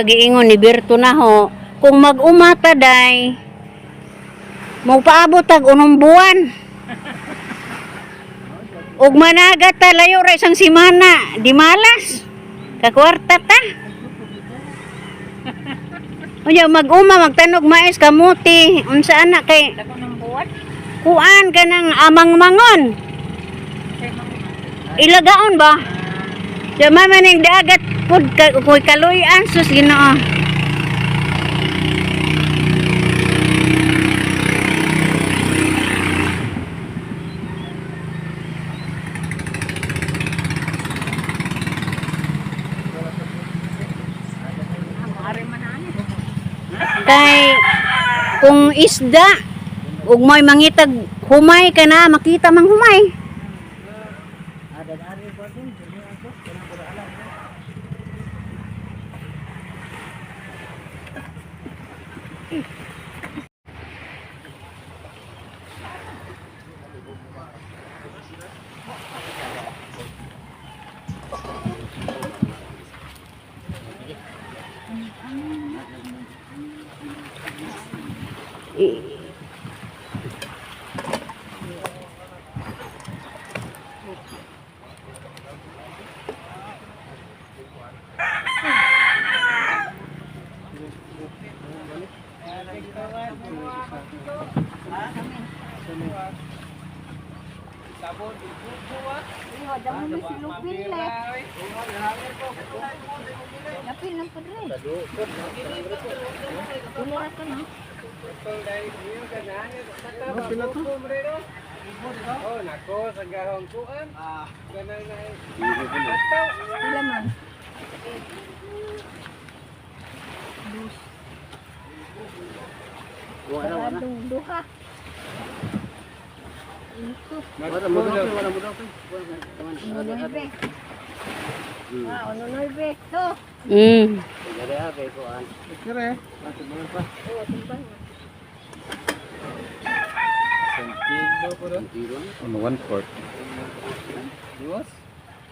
giingon ni Berto na ho, kung mag-umata day, magpaabot tag unong buwan. Ug managat ta layo ra isang semana, di malas. Kakwarta ta. Unya mag-uma magtanog mais kamuti, unsa ana kay Dako ng buwan. kuan kanang amang mangon. Ilagaon ba? Dama man ning dagat pud koy kaluyan sus Ginoo. Ari man ani. Kay kung isda ug may mangitag humay kana makita mang humay. Iho damo mi silupin le. Napil lang padre. Tulura ka na. Oh, nako sa gahong kuan. Ganang na. Pila man. Saradong duha. Ito. Unonoybe. Unonoybe. To. Kere. Oh, timbang. Sentido ko ron. On 1/4. Duwas.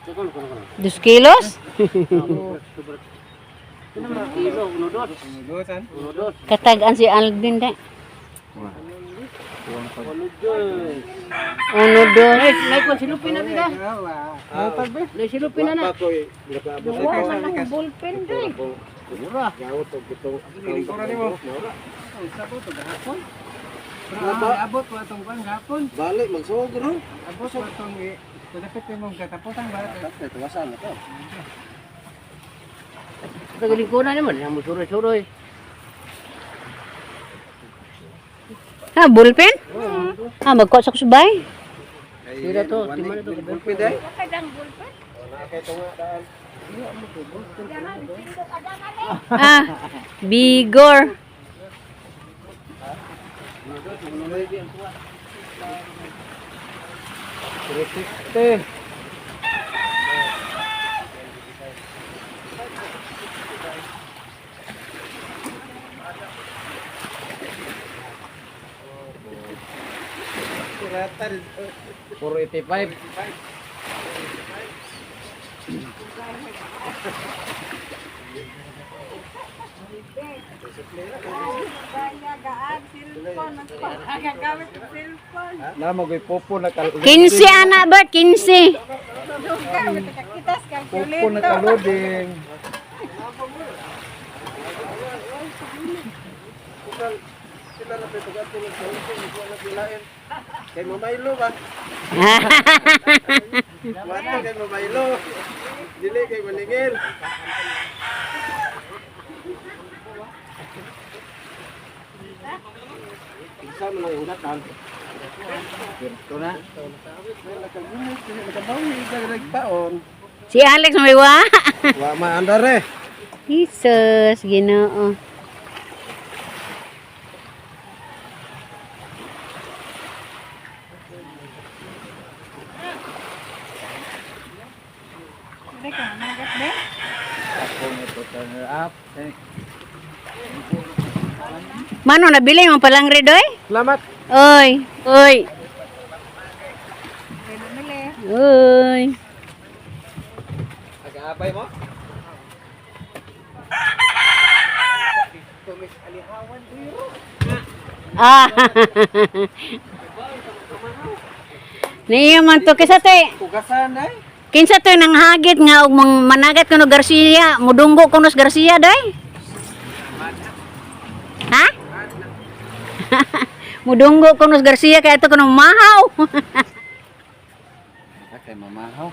2 kilos? Duwasan. Katagaan si Aldin da. Uno, dos. May kon silupin na bida. Tagbe. May silupin na na. Duha man lang ballpen dre. Lingkuran nimo. Sa po to gahapon. Abot wa tong kan gahapon. Balik magsugod ro. Abot wa tong dapat mo katapusan balik. Tuwasan na to. Sa lingkuran naman, ang suroy-suroy. Ha, bullpen? Ha, magkuha sa kusubay. Sira to, timan to. Pwede. Kadang ballpen. Ah, Bigor. Rata 485. Na magoy popo na 15 anak ba? 15. popo na kaloding. sila na pitugat ko ng salong ko na pilain. Kay mamaylo ba? Wala kay mamaylo. Dili kay maningil. Isa mo lang ulat kan. Ito na. Nakabawi ka nagpaon. Si Alex may wa. Wa maandar eh. Jesus, Ginoo. Up. Mano nabili mo palang redoy? Selamat. Oy, oy. Oy. Agak apa mo? Tumis alihawan biro. Ah. Niya man to kisa to Tugasan ay. kinsa to nang hagit nga og managat kuno Garcia, mudunggo kuno Garcia day. Ha? Mudunggo kuno Garcia kay ito kuno mahaw. Kay mamahaw.